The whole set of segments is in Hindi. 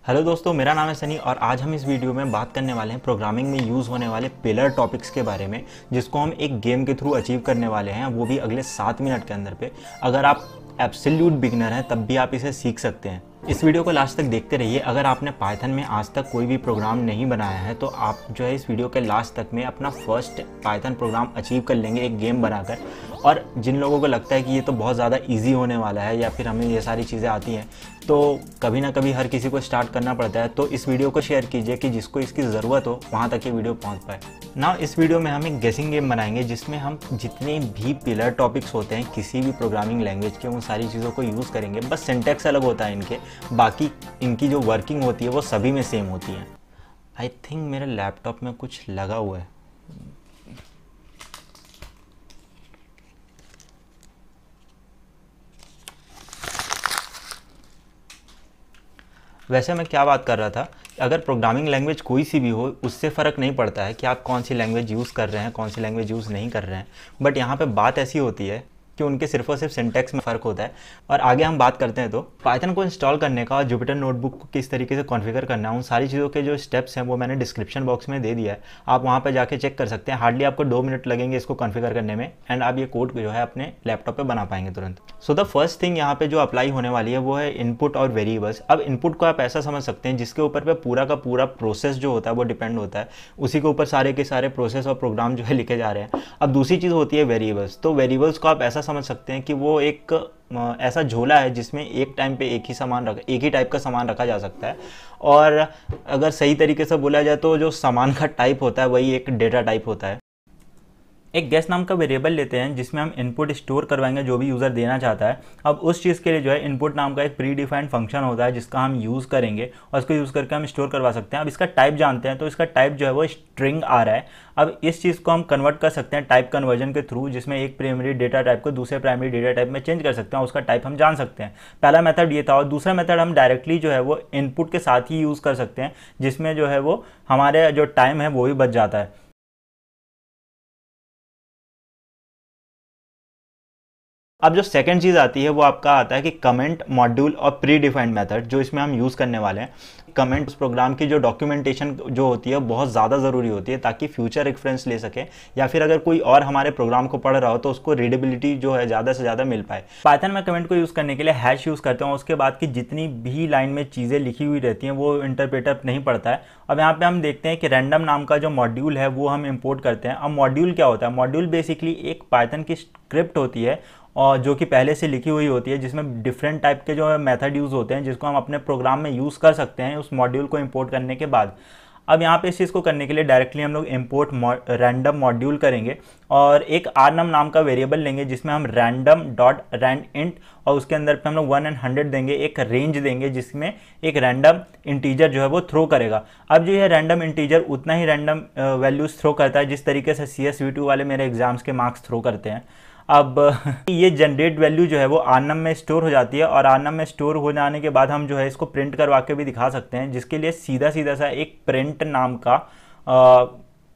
हेलो दोस्तों, मेरा नाम है सनी और आज हम इस वीडियो में बात करने वाले हैं प्रोग्रामिंग में यूज़ होने वाले पिलर टॉपिक्स के बारे में, जिसको हम एक गेम के थ्रू अचीव करने वाले हैं, वो भी अगले 7 मिनट के अंदर पे। अगर आप एब्सोल्यूट बिगिनर हैं तब भी आप इसे सीख सकते हैं। इस वीडियो को लास्ट तक देखते रहिए। अगर आपने पाइथन में आज तक कोई भी प्रोग्राम नहीं बनाया है तो आप जो है इस वीडियो के लास्ट तक में अपना फर्स्ट पाइथन प्रोग्राम अचीव कर लेंगे एक गेम बनाकर। और जिन लोगों को लगता है कि ये तो बहुत ज़्यादा इजी होने वाला है या फिर हमें ये सारी चीज़ें आती हैं, तो कभी ना कभी हर किसी को स्टार्ट करना पड़ता है, तो इस वीडियो को शेयर कीजिए कि जिसको इसकी ज़रूरत हो वहाँ तक ये वीडियो पहुँच पाए ना। इस वीडियो में हम एक गेसिंग गेम बनाएंगे जिसमें हम जितने भी पिलर टॉपिक्स होते हैं किसी भी प्रोग्रामिंग लैंग्वेज के, उन सारी चीज़ों को यूज़ करेंगे। बस सिंटैक्स अलग होता है इनके, बाकी इनकी जो वर्किंग होती है वो सभी में सेम होती है। आई थिंक मेरे लैपटॉप में कुछ लगा हुआ है। वैसे मैं क्या बात कर रहा था, अगर प्रोग्रामिंग लैंग्वेज कोई सी भी हो उससे फ़र्क नहीं पड़ता है कि आप कौन सी लैंग्वेज यूज़ कर रहे हैं, कौन सी लैंग्वेज यूज़ नहीं कर रहे हैं। बट यहाँ पे बात ऐसी होती है कि उनके सिर्फ और सिर्फ सिंटैक्स में फ़र्क होता है। और आगे हम बात करते हैं तो पाइथन को इंस्टॉल करने का और जुपिटर नोटबुक को किस तरीके से कॉन्फ़िगर करना है, उन सारी चीज़ों के जो स्टेप्स हैं वो मैंने डिस्क्रिप्शन बॉक्स में दे दिया है। आप वहाँ पे जाके चेक कर सकते हैं। हार्डली आपको 2 मिनट लगेंगे इसको कॉन्फ़िगर करने में, एंड आप ये कोड जो है अपने लैपटॉप पे बना पाएंगे तुरंत। सो द फर्स्ट थिंग यहाँ पे जो अप्लाई होने वाली है वो है इनपुट और वेरिएबल्स। अब इनपुट को आप ऐसा समझ सकते हैं जिसके ऊपर पे पूरा का पूरा प्रोसेस जो होता है वो डिपेंड होता है, उसी के ऊपर सारे के सारे प्रोसेस और प्रोग्राम जो है लिखे जा रहे हैं। अब दूसरी चीज़ होती है वेरिएबल्स। तो वेरिएबल्स को आप ऐसा समझ सकते हैं कि वो एक ऐसा झोला है जिसमें एक टाइम पे एक ही टाइप का सामान रखा जा सकता है। और अगर सही तरीके से बोला जाए तो जो सामान का टाइप होता है वही एक डेटा टाइप होता है। एक गेस नाम का वेरिएबल लेते हैं जिसमें हम इनपुट स्टोर करवाएंगे जो भी यूज़र देना चाहता है। अब उस चीज़ के लिए जो है इनपुट नाम का एक प्री डिफाइंड फंक्शन होता है जिसका हम यूज़ करेंगे और इसको यूज़ करके हम स्टोर करवा सकते हैं। अब इसका टाइप जानते हैं तो इसका टाइप जो है वो स्ट्रिंग आ रहा है। अब इस चीज़ को हम कन्वर्ट कर सकते हैं टाइप कन्वर्जन के थ्रू, जिसमें एक प्राइमरी डेटा टाइप को दूसरे प्राइमरी डेटा टाइप में चेंज कर सकते हैं, उसका टाइप हम जान सकते हैं। पहला मेथड ये था। और दूसरा मेथड हम डायरेक्टली जो है वो इनपुट के साथ ही यूज़ कर सकते हैं, जिसमें जो है वो हमारे जो टाइम है वो भी बच जाता है। अब जो सेकंड चीज़ आती है वो आपका आता है कि कमेंट मॉड्यूल और प्री डिफाइंड मेथड, जो इसमें हम यूज़ करने वाले हैं। कमेंट उस प्रोग्राम की जो डॉक्यूमेंटेशन जो होती है बहुत ज़्यादा ज़रूरी होती है ताकि फ्यूचर रेफरेंस ले सके, या फिर अगर कोई और हमारे प्रोग्राम को पढ़ रहा हो तो उसको रीडेबिलिटी जो है ज़्यादा से ज़्यादा मिल पाए। पाइथन में कमेंट को यूज़ करने के लिए हैश यूज़ करते हैं। उसके बाद की जितनी भी लाइन में चीज़ें लिखी हुई रहती हैं वो इंटरप्रेटर नहीं पढ़ता है। अब यहाँ पे हम देखते हैं कि रैंडम नाम का जो मॉड्यूल है वो हम इंपोर्ट करते हैं। अब मॉड्यूल क्या होता है? मॉड्यूल बेसिकली एक पाइथन की स्क्रिप्ट होती है और जो कि पहले से लिखी हुई होती है, जिसमें डिफरेंट टाइप के जो मेथड यूज़ होते हैं जिसको हम अपने प्रोग्राम में यूज़ कर सकते हैं उस मॉड्यूल को इंपोर्ट करने के बाद। अब यहाँ पे इस चीज़ को करने के लिए डायरेक्टली हम लोग इंपोर्ट रैंडम मॉड्यूल करेंगे और एक rnum नाम का वेरिएबल लेंगे जिसमें हम रैंडम डॉट रैंड इंट, और उसके अंदर पे हम लोग 1 और 100 देंगे, एक रेंज देंगे जिसमें एक रैंडम इंटीजर जो है वो थ्रो करेगा। अब जो ये रैंडम इंटीजर उतना ही रैंडम वैल्यूज़ थ्रो करता है जिस तरीके से CSV2 वाले मेरे एग्जाम्स के मार्क्स थ्रो करते हैं। अब ये जनरेट वैल्यू जो है वो rnum में स्टोर हो जाती है और rnum में स्टोर हो जाने के बाद हम जो है इसको प्रिंट करवा के भी दिखा सकते हैं, जिसके लिए सीधा सीधा सा एक प्रिंट नाम का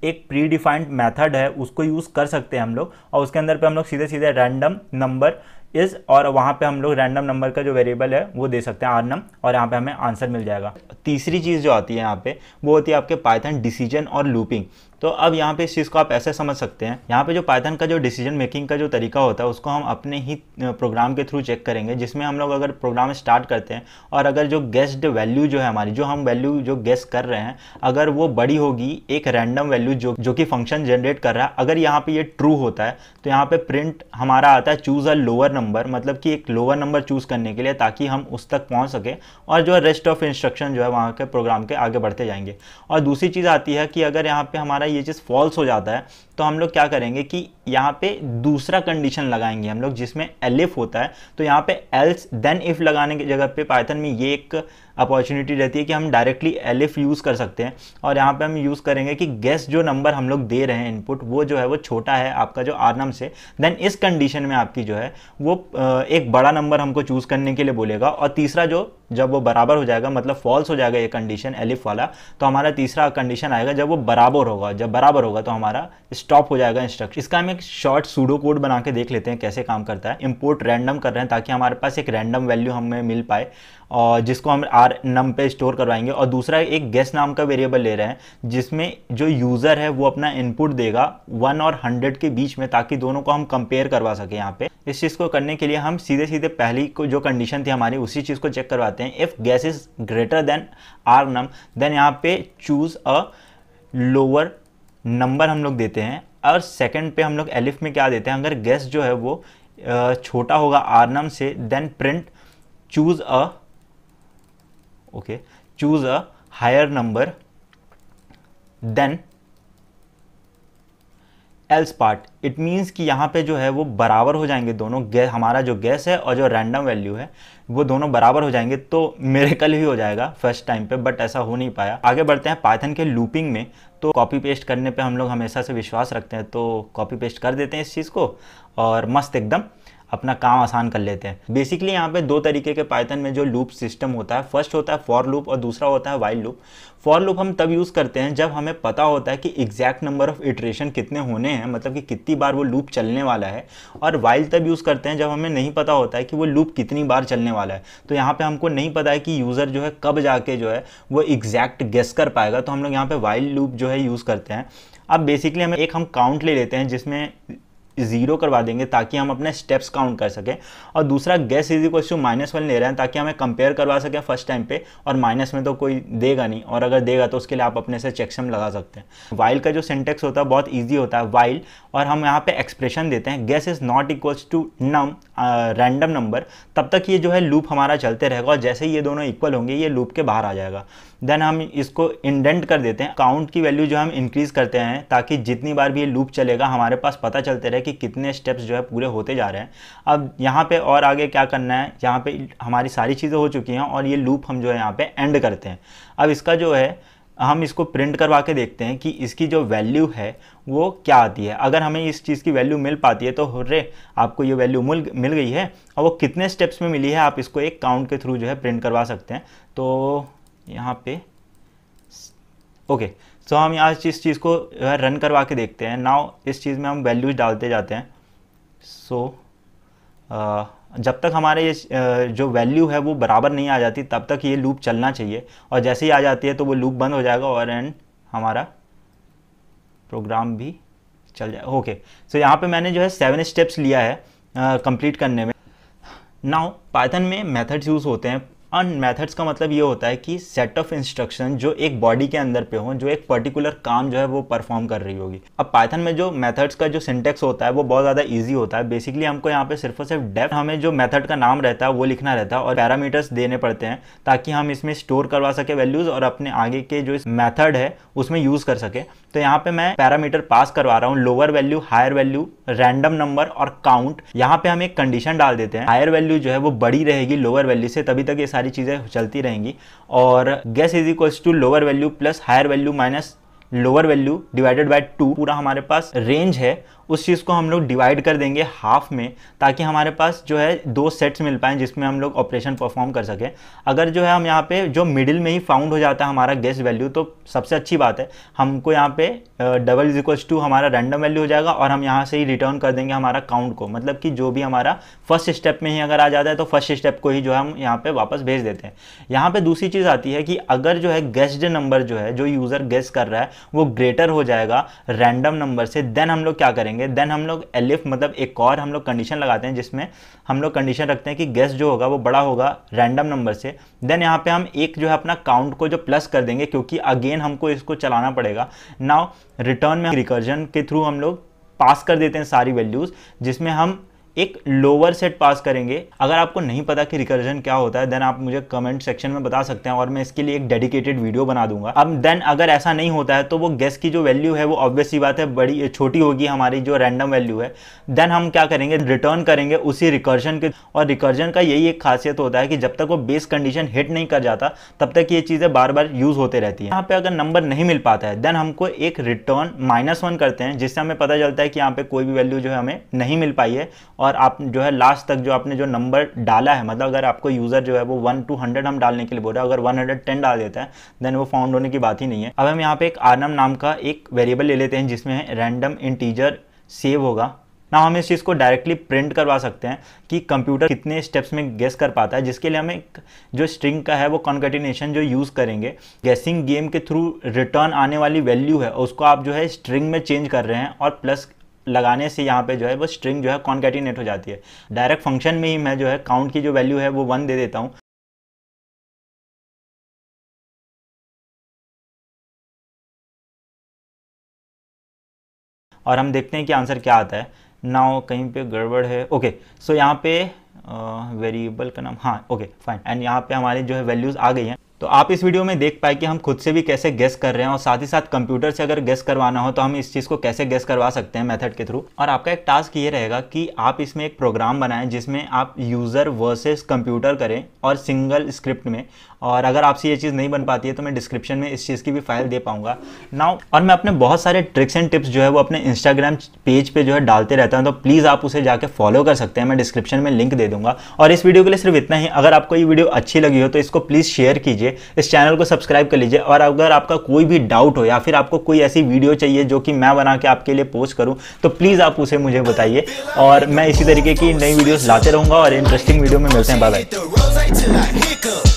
एक प्री डिफाइंड मेथड है उसको यूज़ कर सकते हैं हम लोग। और उसके अंदर पे हम लोग सीधे सीधे रैंडम नंबर इज़, और वहाँ पे हम लोग रैंडम नंबर का जो वेरिएबल है वो दे सकते हैं rnum, और यहाँ पे हमें आंसर मिल जाएगा। तीसरी चीज़ जो आती है यहाँ पे वो होती है आपके पाइथन डिसीजन और लूपिंग। तो अब यहाँ पे इस चीज़ को आप ऐसे समझ सकते हैं, यहाँ पे जो पाइथन का जो डिसीजन मेकिंग का जो तरीका होता है उसको हम अपने ही प्रोग्राम के थ्रू चेक करेंगे, जिसमें हम लोग अगर प्रोग्राम स्टार्ट करते हैं और अगर जो गेस्ड वैल्यू जो है हमारी, जो हम वैल्यू जो गेस कर रहे हैं, अगर वो बड़ी होगी एक रैंडम वैल्यू जो कि फंक्शन जनरेट कर रहा है, अगर यहाँ पे ये ट्रू होता है तो यहाँ पे प्रिंट हमारा आता है चूज़ अ लोअर नंबर, मतलब कि एक लोअर नंबर चूज़ करने के लिए ताकि हम उस तक पहुँच सके और जो रेस्ट ऑफ इंस्ट्रक्शन जो है वहाँ के प्रोग्राम के आगे बढ़ते जाएंगे। और दूसरी चीज़ आती है कि अगर यहाँ पे हमारा ये चीज़ फॉल्स हो जाता है तो हम लोग क्या करेंगे कि यहाँ पे दूसरा कंडीशन लगाएंगे हम लोग जिसमें एलिफ होता है। तो यहाँ पे एल्स देन इफ लगाने की जगह पे पाइथन में ये एक अपॉर्चुनिटी रहती है कि हम डायरेक्टली एलिफ यूज़ कर सकते हैं, और यहाँ पे हम यूज़ करेंगे कि गेस जो नंबर हम लोग दे रहे हैं इनपुट वो जो है वो छोटा है आपका जो rnum से, देन इस कंडीशन में आपकी जो है वो एक बड़ा नंबर हमको चूज़ करने के लिए बोलेगा। और तीसरा जो जब वो बराबर हो जाएगा, मतलब फॉल्स हो जाएगा ये कंडीशन एलिफ वाला, तो हमारा तीसरा कंडीशन आएगा जब वो बराबर होगा। जब बराबर होगा तो हमारा स्टॉप हो जाएगा इंस्ट्रक्शन। इसका हम एक शॉर्ट सूडो कोड बना के देख लेते हैं कैसे काम करता है। इंपोर्ट रैंडम कर रहे हैं ताकि हमारे पास एक रैंडम वैल्यू हमें मिल पाए और जिसको हम आर नम पे स्टोर करवाएंगे। और दूसरा एक गेस नाम का वेरिएबल ले रहे हैं जिसमें जो यूज़र है वो अपना इनपुट देगा 1 और 100 के बीच में, ताकि दोनों को हम कंपेयर करवा सकें। यहाँ पे इस चीज़ को करने के लिए हम सीधे सीधे पहली को जो कंडीशन थी हमारी उसी चीज़ को चेक करवाते हैं। If guess is greater than R num then यहाँ पे चूज़ अ लोअर नंबर हम लोग देते हैं। और सेकंड पे हम लोग एलिफ में क्या देते हैं, अगर गेस जो है वो छोटा होगा आर नम से then print choose a higher number then else part. It means कि यहाँ पे जो है वो बराबर हो जाएंगे दोनों, हमारा जो गैस है और जो रैंडम वैल्यू है वो दोनों बराबर हो जाएंगे। तो मिरेकल ही हो जाएगा फर्स्ट टाइम पे, बट ऐसा हो नहीं पाया। आगे बढ़ते हैं पाइथन के लूपिंग में। तो कॉपी पेस्ट करने पे हम लोग हमेशा से विश्वास रखते हैं, तो कॉपी पेस्ट कर देते हैं इस चीज़ को और मस्त एकदम अपना काम आसान कर लेते हैं। बेसिकली यहाँ पे दो तरीके के पाइथन में जो लूप सिस्टम होता है, फर्स्ट होता है फॉर लूप और दूसरा होता है वाइल लूप। फॉर लूप हम तब यूज़ करते हैं जब हमें पता होता है कि एग्जैक्ट नंबर ऑफ इटरेशन कितने होने हैं, मतलब कि कितनी बार वो लूप चलने वाला है। और वाइल तब यूज़ करते हैं जब हमें नहीं पता होता है कि वो लूप कितनी बार चलने वाला है। तो यहाँ पे हमको नहीं पता है कि यूज़र जो है कब जाके जो है वो एग्जैक्ट गेस कर पाएगा, तो हम लोग यहाँ पे वाइल लूप जो है यूज़ करते हैं। अब बेसिकली हम काउंट ले लेते हैं जिसमें 0 करवा देंगे ताकि हम अपने स्टेप्स काउंट कर सकें। और दूसरा गेस इज इक्वल टू -1 ले रहे हैं ताकि हमें कंपेयर करवा सकें फर्स्ट टाइम पे, और माइनस में तो कोई देगा नहीं, और अगर देगा तो उसके लिए आप अपने से चेकसम लगा सकते हैं। वाइल का जो सिंटेक्स होता है बहुत ईजी होता है, वाइल, और हम यहाँ पे एक्सप्रेशन देते हैं guess is not equals to num random number. तब तक ये जो है लूप हमारा चलते रहेगा और जैसे ही ये दोनों इक्वल होंगे ये लूप के बाहर आ जाएगा। देन हम इसको इंडेंट कर देते हैं, काउंट की वैल्यू जो हम इंक्रीज करते हैं ताकि जितनी बार भी ये लूप चलेगा हमारे पास पता चलते रहे कि कितने स्टेप्स जो है पूरे होते जा रहे हैं। अब यहाँ पे और आगे क्या करना है, यहाँ पे हमारी सारी चीज़ें हो चुकी हैं और ये लूप हम जो है यहाँ पे एंड करते हैं। अब इसका जो है हम इसको प्रिंट करवा के देखते हैं कि इसकी जो वैल्यू है वो क्या आती है। अगर हमें इस चीज़ की वैल्यू मिल पाती है तो हुर्रे, आपको ये वैल्यू मिल गई है। और वो कितने स्टेप्स में मिली है आप इसको एक काउंट के थ्रू जो है प्रिंट करवा सकते हैं। तो यहाँ पे ओके, सो हम यहाँ इस चीज़ को रन करवा के देखते हैं। नाउ इस चीज़ में हम वैल्यूज डालते जाते हैं। सो जब तक हमारे ये जो वैल्यू है वो बराबर नहीं आ जाती तब तक ये लूप चलना चाहिए, और जैसे ही आ जाती है तो वो लूप बंद हो जाएगा और एंड हमारा प्रोग्राम भी चल जाएगा। ओके, सो यहाँ पे मैंने जो है 7 स्टेप्स लिया है कंप्लीट करने में। नाउ पाइथन में मेथड्स यूज़ होते हैं, और मेथड्स का मतलब ये होता है कि सेट ऑफ इंस्ट्रक्शन जो एक बॉडी के अंदर पे हो, जो एक पर्टिकुलर काम जो है वो परफॉर्म कर रही होगी। अब पाइथन में जो मेथड्स का जो सिंटेक्स होता है वो बहुत ज़्यादा इजी होता है। बेसिकली हमको यहाँ पे सिर्फ और सिर्फ डेफ हमें जो मेथड का नाम रहता है वो लिखना रहता है और पैरामीटर्स देने पड़ते हैं ताकि हम इसमें स्टोर करवा सके वैल्यूज़ और अपने आगे के जो मेथड है उसमें यूज़ कर सके। तो यहाँ पे मैं पैरामीटर पास करवा रहा हूँ, lower value, higher value, random number और काउंट। यहाँ पे हम एक कंडीशन डाल देते हैं, हायर वैल्यू जो है वो बड़ी रहेगी लोअर वैल्यू से, तभी तक ये सारी चीज़ें चलती रहेंगी। और guess is equals to lower value plus higher value minus lower value divided by 2। पूरा हमारे पास रेंज है उस चीज़ को हम लोग डिवाइड कर देंगे हाफ में, ताकि हमारे पास जो है 2 सेट्स मिल पाएँ जिसमें हम लोग ऑपरेशन परफॉर्म कर सकें। अगर जो है हम यहाँ पे जो मिडिल में ही फाउंड हो जाता है हमारा गेस वैल्यू तो सबसे अच्छी बात है। हमको यहाँ पे डबल इज इक्वल्स टू हमारा रैंडम वैल्यू हो जाएगा और हम यहाँ से ही रिटर्न कर देंगे हमारा काउंट को, मतलब कि जो भी हमारा फर्स्ट स्टेप में ही अगर आ जाता है तो फर्स्ट स्टेप को ही जो है हम यहाँ पे वापस भेज देते हैं। यहाँ पे दूसरी चीज़ आती है कि अगर जो है गेस्ड नंबर जो है जो यूज़र गेस कर रहा है वो ग्रेटर हो जाएगा रैंडम नंबर से, देन हम लोग क्या करेंगे, देन हम लोग एलिफ मतलब एक और हम लोग कंडीशन लगाते हैं जिसमें हम लोग कंडीशन रखते हैं कि गेस जो होगा वो बड़ा होगा रैंडम नंबर से। देन यहाँ पे हम एक जो है अपना काउंट को जो प्लस कर देंगे क्योंकि अगेन हमको इसको चलाना पड़ेगा। नाउ रिटर्न में रिकर्जन के थ्रू हम लोग पास कर देते हैं सारी वैल्यूज, जिसमें हम एक लोअर सेट पास करेंगे। अगर आपको नहीं पता कि रिकर्जन क्या होता है देन आप मुझे कमेंट सेक्शन में बता सकते हैं और मैं इसके लिए एक डेडिकेटेड वीडियो बना दूंगा। अब देन अगर ऐसा नहीं होता है तो वो गेस की जो वैल्यू है वो ऑब्वियस सी बात है बड़ी छोटी होगी हमारी जो रैंडम वैल्यू है। देन हम क्या करेंगे, रिटर्न करेंगे उसी रिकर्जन के, और रिकर्जन का यही एक खासियत होता है कि जब तक वो बेस कंडीशन हिट नहीं कर जाता तब तक ये चीज़ें बार बार यूज होते रहती है। यहाँ पे अगर नंबर नहीं मिल पाता है देन हमको एक रिटर्न -1 करते हैं जिससे हमें पता चलता है कि यहाँ पे कोई भी वैल्यू जो है हमें नहीं मिल पाई है और आप जो है लास्ट तक जो आपने जो नंबर डाला है, मतलब अगर आपको यूज़र जो है वो 1 to 100 हम डालने के लिए बोल रहे हैं, अगर 110 डाल देता है देन वो फाउंड होने की बात ही नहीं है। अब हम यहाँ पे एक आरनम नाम का एक वेरिएबल ले लेते हैं जिसमें रैंडम इंटीजर सेव होगा ना। हम इस चीज़ को डायरेक्टली प्रिंट करवा सकते हैं कि कंप्यूटर कितने स्टेप्स में गेस कर पाता है, जिसके लिए हमें जो स्ट्रिंग का है वो कॉन्केटिनेशन जो यूज़ करेंगे। गेसिंग गेम के थ्रू रिटर्न आने वाली वैल्यू है उसको आप जो है स्ट्रिंग में चेंज कर रहे हैं और प्लस लगाने से यहाँ पे जो है वो स्ट्रिंग जो है कॉन्केटिनेट हो जाती है। डायरेक्ट फंक्शन में ही मैं जो है काउंट की जो वैल्यू है वो 1 दे देता हूँ। और हम देखते हैं कि आंसर क्या आता है। नाउ कहीं पे गड़बड़ है। ओके, सो यहाँ पे वेरिएबल का नाम, हाँ ओके फाइन, एंड यहाँ पे हमारी जो है वैल्यूज़ आ गई हैं। तो आप इस वीडियो में देख पाए कि हम खुद से भी कैसे गेस कर रहे हैं और साथ ही साथ कंप्यूटर से अगर गेस करवाना हो तो हम इस चीज़ को कैसे गेस करवा सकते हैं मेथड के थ्रू। और आपका एक टास्क ये रहेगा कि आप इसमें एक प्रोग्राम बनाएं जिसमें आप यूज़र वर्सेस कंप्यूटर करें और सिंगल स्क्रिप्ट में। और अगर आपसे ये चीज़ नहीं बन पाती है तो मैं डिस्क्रिप्शन में इस चीज़ की भी फाइल दे पाऊंगा नाउ। और मैं अपने बहुत सारे ट्रिक्स एंड टिप्स जो है वो अपने इंस्टाग्राम पेज पे जो है डालते रहता हूं, तो प्लीज़ आप उसे जाके फॉलो कर सकते हैं। मैं डिस्क्रिप्शन में लिंक दे दूंगा। और इस वीडियो के लिए सिर्फ इतना ही। अगर आपको ये वीडियो अच्छी लगी हो तो इसको प्लीज़ शेयर कीजिए, इस चैनल को सब्सक्राइब कर लीजिए। और अगर आपका कोई भी डाउट हो या फिर आपको कोई ऐसी वीडियो चाहिए जो कि मैं बना के आपके लिए पोस्ट करूँ तो प्लीज़ आप उसे मुझे बताइए। और मैं इसी तरीके की नई वीडियोज़ लाते रहूँगा और इंटरेस्टिंग वीडियो में मिलते हैं। Bye bye.